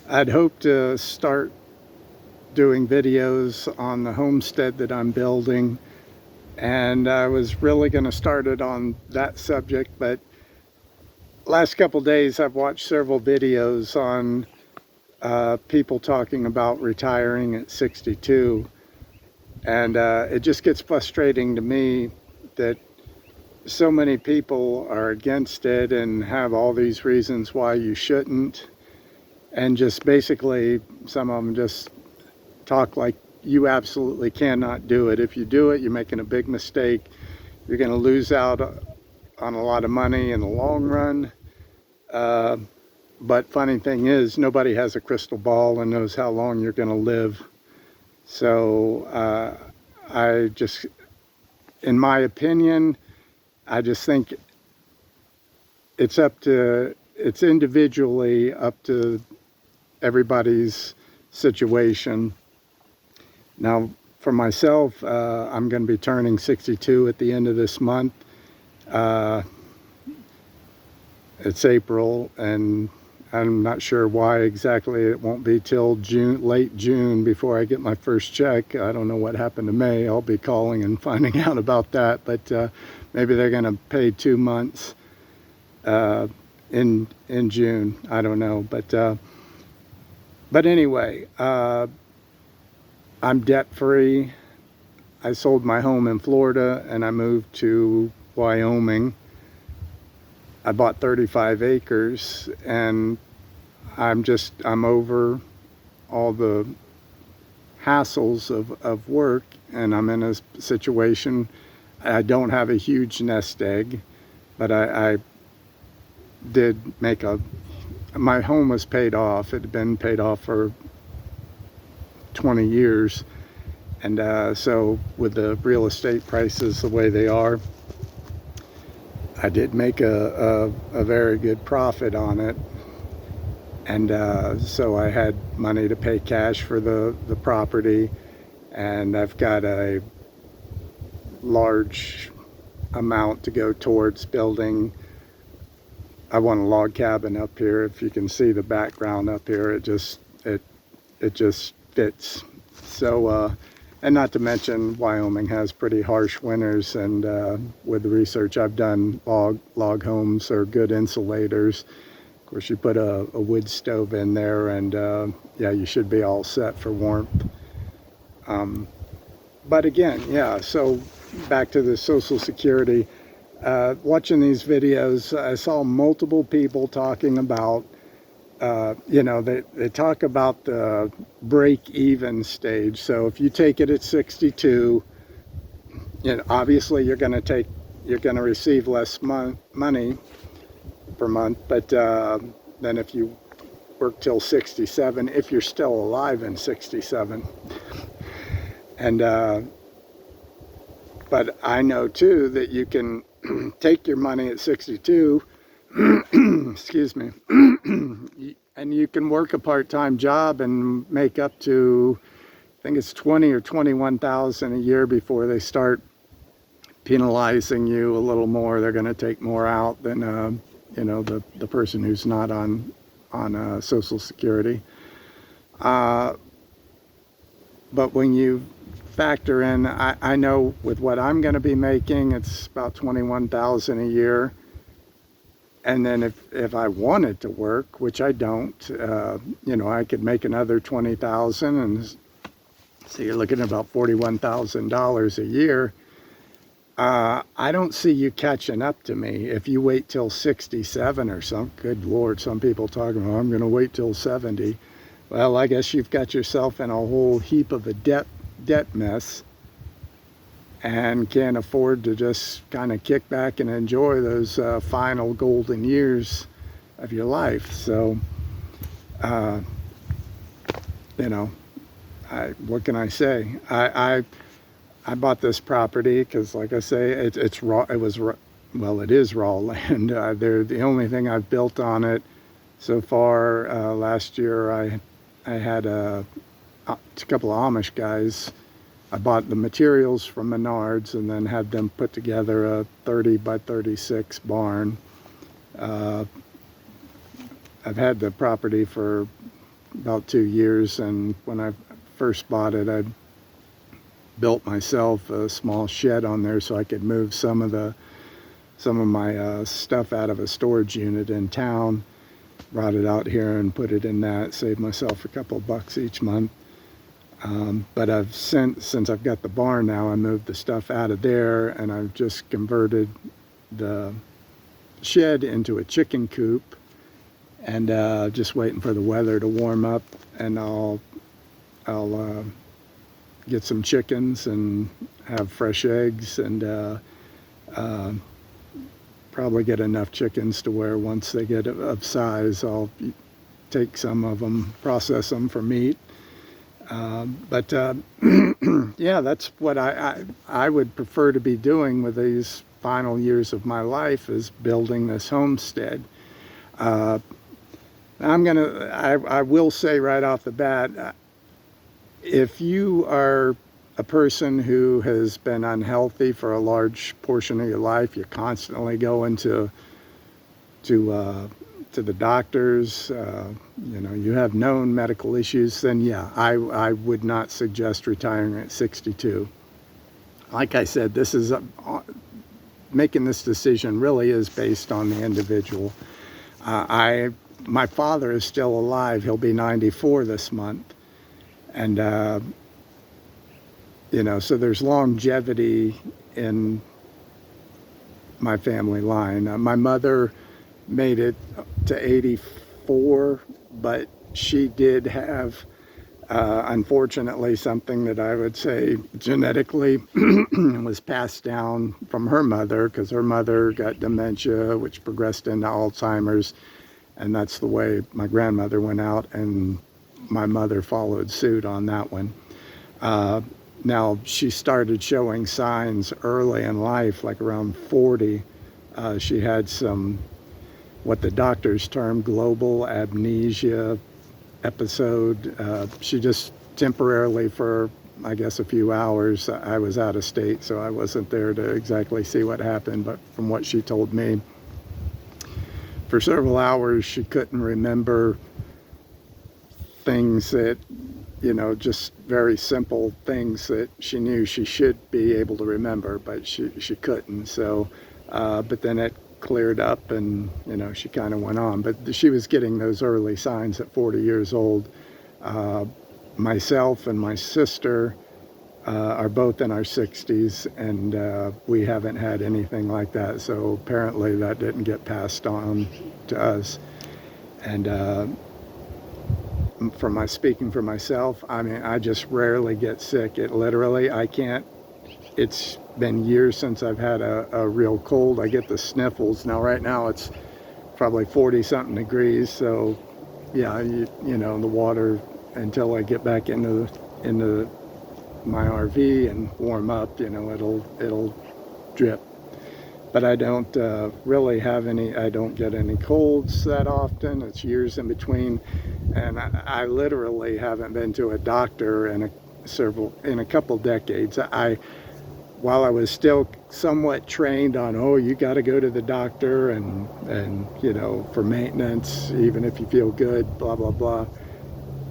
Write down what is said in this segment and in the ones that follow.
I'd hoped to start doing videos on the homestead that I'm building, and I was really going to start it on that subject, but last couple days I've watched several videos on people talking about retiring at 62, and it just gets frustrating to me that so many people are against it and have all these reasons why you shouldn't, and just basically some of them just talk like you absolutely cannot do it. If you do it, you're making a big mistake. You're going to lose out on a lot of money in the long run. Uh, but funny thing is, nobody has a crystal ball and knows how long you're going to live. So I just, in my opinion, I just think it's individually up to everybody's situation. Now, for myself, I'm going to be turning 62 at the end of this month. Uh, it's April, and I'm not sure why exactly it won't be till June, late June, before I get my first check. I don't know what happened to May. I'll be calling and finding out about that, but maybe they're going to pay 2 months in June. I don't know, but anyway, I'm debt free. I sold my home in Florida and I moved to Wyoming. I bought 35 acres, and I'm over all the hassles of work, and I'm in a situation. I don't have a huge nest egg, but I did make my home was paid off. It had been paid off for 20 years. And so with the real estate prices the way they are, I did make a very good profit on it. And so I had money to pay cash for the property, and I've got a large amount to go towards building. I want a log cabin up here. If you can see the background up here, it just fits. So and not to mention Wyoming has pretty harsh winters, and with the research I've done, log homes are good insulators. Of course, you put a wood stove in there, and yeah, you should be all set for warmth. But again, yeah, so back to the Social Security. Watching these videos, I saw multiple people talking about, they talk about the break-even stage. So if you take it at 62, obviously you're going to receive less money per month. But then if you work till 67, if you're still alive in 67, and but I know too that you can take your money at 62, excuse me, and you can work a part-time job and make up to, I think it's 20 or 21,000 a year before they start penalizing you a little more. They're going to take more out than the person who's not on Social Security. But when you factor in, I know with what I'm going to be making, it's about 21,000 a year. And then if I wanted to work, which I don't, I could make another 20,000, and so you're looking at about $41,000 a year. I don't see you catching up to me if you wait till 67 or something. Good Lord, some people talking, oh, I'm going to wait till 70. Well, I guess you've got yourself in a whole heap of a debt mess, and can't afford to just kind of kick back and enjoy those final golden years of your life. So, what can I say? I bought this property because, like I say, it's raw. It is raw land. They're the only thing I've built on it so far. Last year, I had a couple of Amish guys. I bought the materials from Menards and then had them put together a 30 by 36 barn. I've had the property for about 2 years, and when I first bought it, I built myself a small shed on there so I could move some of my stuff out of a storage unit in town, brought it out here and put it in that, saved myself a couple of bucks each month. But since I've got the barn now, I moved the stuff out of there, and I've just converted the shed into a chicken coop, and just waiting for the weather to warm up, and I'll get some chickens and have fresh eggs, and probably get enough chickens to where once they get of size, I'll take some of them, process them for meat. But yeah, that's what I would prefer to be doing with these final years of my life, is building this homestead. I will say right off the bat, if you are a person who has been unhealthy for a large portion of your life, you're constantly going to the doctors, you have known medical issues, then yeah, I would not suggest retiring at 62. Like I said, this is making this decision really is based on the individual. My father is still alive. He'll be 94 this month. And, so there's longevity in my family line. My mother made it to 84, but she did have, unfortunately, something that I would say genetically was passed down from her mother, because her mother got dementia, which progressed into Alzheimer's. And that's the way my grandmother went out, and my mother followed suit on that one. Now, she started showing signs early in life, like around 40. She had some, what the doctors term global amnesia episode. She just temporarily, for I guess a few hours, I was out of state, so I wasn't there to exactly see what happened, but from what she told me, for several hours she couldn't remember things that, just very simple things that she knew she should be able to remember, but she couldn't. So, but then it cleared up, and, she kind of went on. But she was getting those early signs at 40 years old. Myself and my sister are both in our 60s, and we haven't had anything like that. So apparently that didn't get passed on to us. And speaking for myself, I mean, I just rarely get sick. It's been years since I've had a real cold. I get the sniffles. Now, right now it's probably 40 something degrees. So yeah, the water, until I get back into my RV and warm up, it'll drip. But I don't really have I don't get any colds that often. It's years in between. And I literally haven't been to a doctor in a couple decades. While I was still somewhat trained on, you got to go to the doctor and for maintenance, even if you feel good, blah, blah, blah.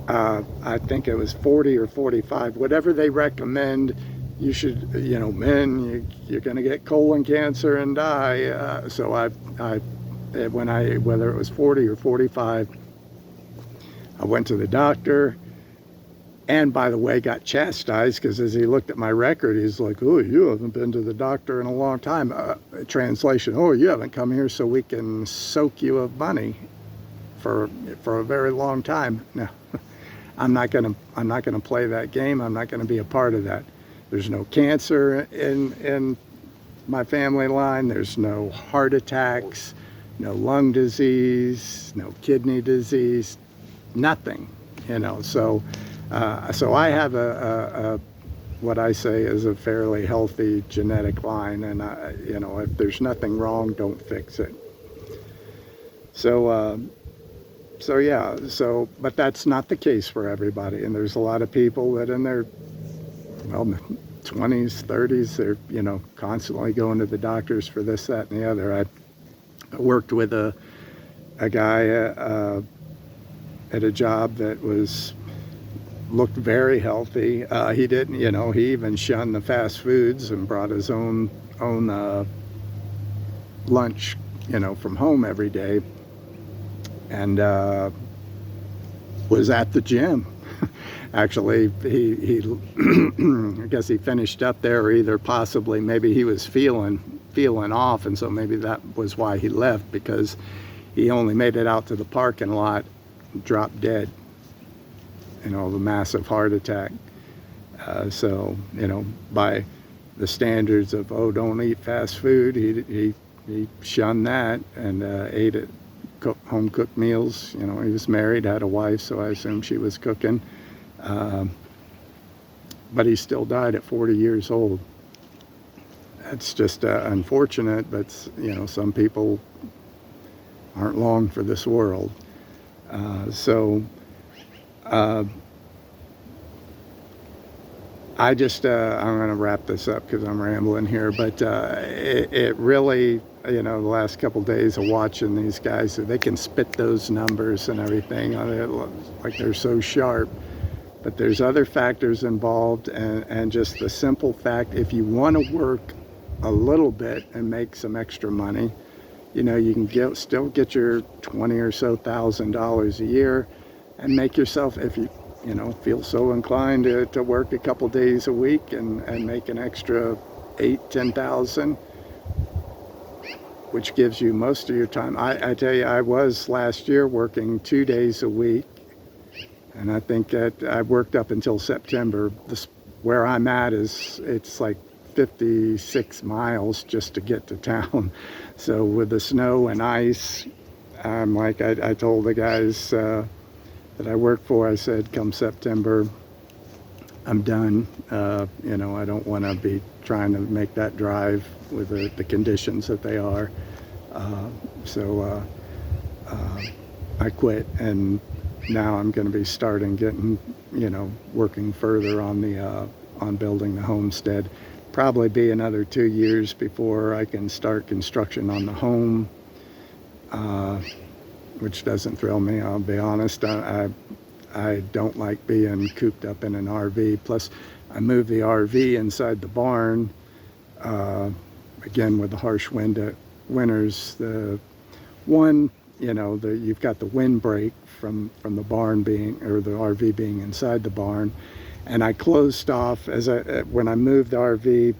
I think it was 40 or 45, whatever they recommend. You should, men, you're going to get colon cancer and die. So whether it was 40 or 45, I went to the doctor, and by the way, got chastised, because as he looked at my record, he's like, you haven't been to the doctor in a long time. Translation, you haven't come here so we can soak you of money for a very long time. No, I'm not gonna play that game. I'm not gonna be a part of that. There's no cancer in my family line. There's no heart attacks, no lung disease, no kidney disease, nothing, So I have a what I say is a fairly healthy genetic line, and if there's nothing wrong, don't fix it. But that's not the case for everybody, and there's a lot of people that in their 20s, 30s, they're constantly going to the doctors for this, that, and the other. I worked with a guy at a job that looked very healthy. He didn't, he even shunned the fast foods and brought his own lunch, from home every day, and was at the gym. Actually, he I guess he finished up there, or either possibly maybe he was feeling off, and so maybe that was why he left, because he only made it out to the parking lot, dropped dead, of a massive heart attack. So, by the standards of, oh, don't eat fast food, he shunned that and ate it, home cooked meals. He was married, had a wife, so I assume she was cooking. But he still died at 40 years old. That's just unfortunate, but some people aren't long for this world. I just, I'm going to wrap this up because I'm rambling here, but it really, the last couple days of watching these guys, they can spit those numbers and everything, like they're so sharp. But there's other factors involved, and just the simple fact, if you want to work a little bit and make some extra money, you can still get your $20,000 or so a year, and make yourself, if you feel so inclined to work a couple days a week and make an extra $8,000-10,000, which gives you most of your time. I tell you, I was last year working 2 days a week, and I think that I worked up until September. Where I'm at it's like 56 miles just to get to town. So with the snow and ice, I'm like, I told the guys that I work for, I said, come September, I'm done. I don't want to be trying to make that drive with the conditions that they are. So I quit, and now I'm going to be getting, working further on building the homestead. Probably be another 2 years before I can start construction on the home, which doesn't thrill me, I'll be honest. I don't like being cooped up in an RV. Plus, I moved the RV inside the barn, again with the harsh winters. The one, you've got the windbreak from the barn or the RV being inside the barn, and I closed off when I moved the RV,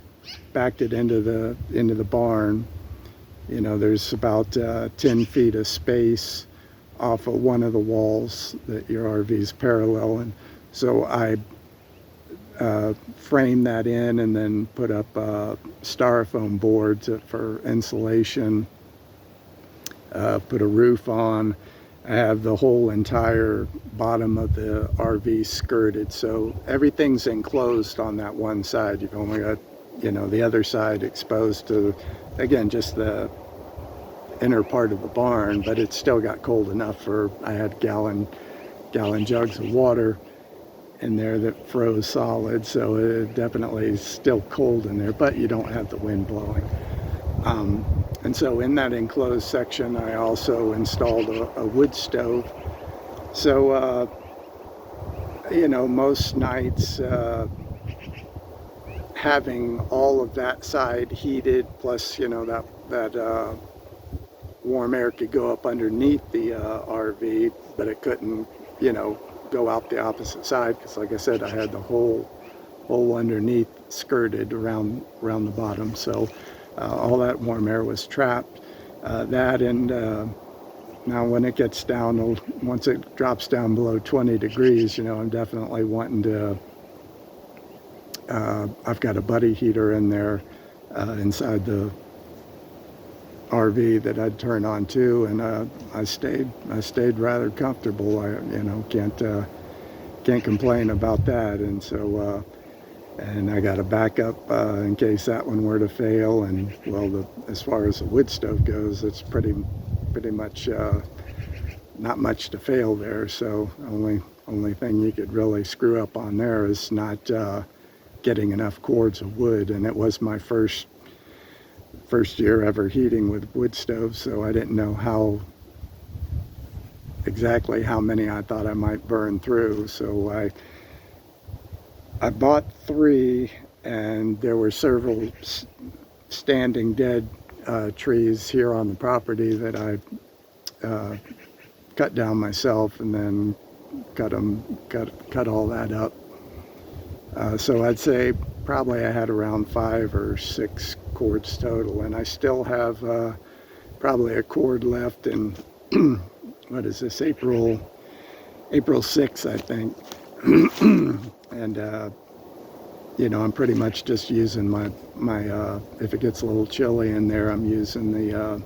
backed it into the barn. There's about 10 feet of space off of one of the walls that your RV's parallel, and so I framed that in and then put up styrofoam boards for insulation. Put a roof on. I have the whole entire bottom of the RV skirted, so everything's enclosed on that one side. You've only got, the other side exposed to, again, just the inner part of the barn, but it's still got cold enough I had gallon jugs of water in there that froze solid, so it definitely is still cold in there, but you don't have the wind blowing. And so in that enclosed section, I also installed a wood stove. So, most nights, having all of that side heated, plus, that warm air could go up underneath the RV, but it couldn't, go out the opposite side, because like I said, I had the whole underneath skirted around the bottom. So all that warm air was trapped. That and now when it gets down, once it drops down below 20 degrees, I'm definitely wanting to, I've got a buddy heater in there inside the RV that I'd turn on too, and I stayed rather comfortable. I can't complain about that. And so and I got a backup in case that one were to fail. And well, as far as the wood stove goes, it's pretty much not much to fail there. So only thing you could really screw up on there is not getting enough cords of wood. And it was my first year ever heating with wood stoves, so I didn't know exactly how many I thought I might burn through. So I bought 3, and there were several standing dead trees here on the property that I cut down myself, and then cut all that up. So I'd say probably I had around 5 or 6 cords total, and I still have probably a cord left in what is this, April 6th, I think. And you know, I'm pretty much just using my if it gets a little chilly in there, I'm using the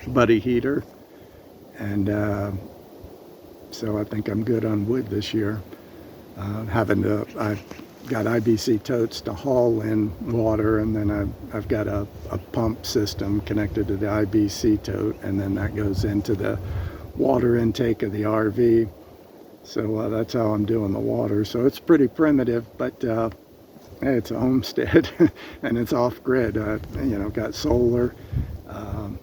buddy heater, and so I think I'm good on wood this year. I've got IBC totes to haul in water, and then I've got a pump system connected to the IBC tote, and then that goes into the water intake of the RV. So that's how I'm doing the water. So it's pretty primitive, but hey, it's a homestead and it's off grid. You know, got solar. I'm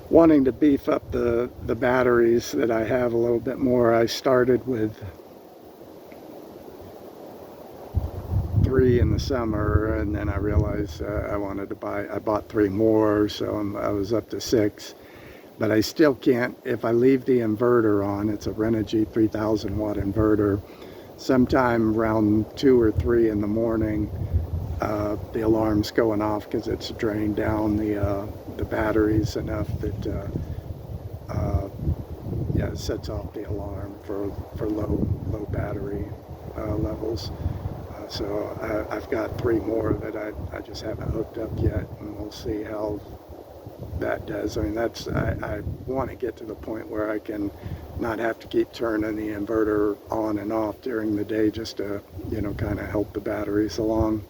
wanting to beef up the batteries that I have a little bit more. I started with 3 in the summer, and then I realized I bought 3 more, so I was up to 6. But I still can't, if I leave the inverter on, it's a Renogy 3000 watt inverter, sometime around 2 or 3 in the morning, the alarm's going off because it's drained down the batteries enough that yeah, it sets off the alarm for low battery levels. So I've got 3 more that I just haven't hooked up yet, and we'll see how that does. I mean, I want to get to the point where I can not have to keep turning the inverter on and off during the day, just to, you know, kind of help the batteries along.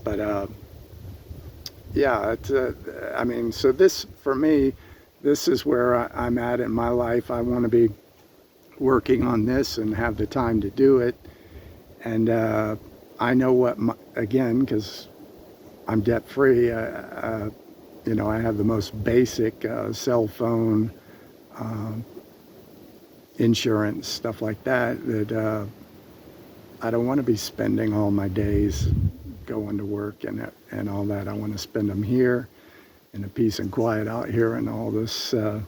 But yeah, I mean, so this, for me, this is where I'm at in my life. I want to be working on this and have the time to do it. And I know what, again, because I'm debt free, you know, I have the most basic cell phone insurance, stuff like that, that I don't want to be spending all my days going to work and all that. I want to spend them here in the peace and quiet out here, and all this out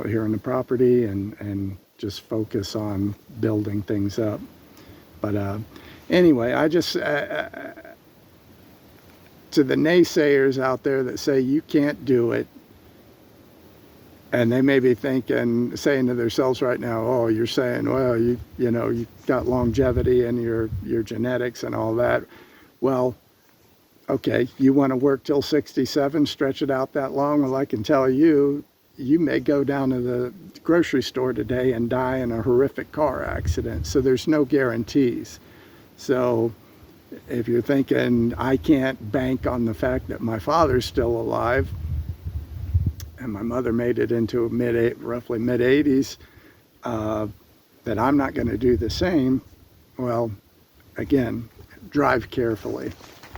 here in the property, and just focus on building things up. But anyway, I just to the naysayers out there that say you can't do it, and they may be saying to themselves right now, oh, you're saying, well, you know, you got longevity in your genetics and all that. Well, okay, you want to work till 67, stretch it out that long? Well, I can tell you, you may go down to the grocery store today and die in a horrific car accident. So there's no guarantees. So if you're thinking, I can't bank on the fact that my father's still alive and my mother made it into roughly mid-80s, that I'm not going to do the same, well, again, drive carefully.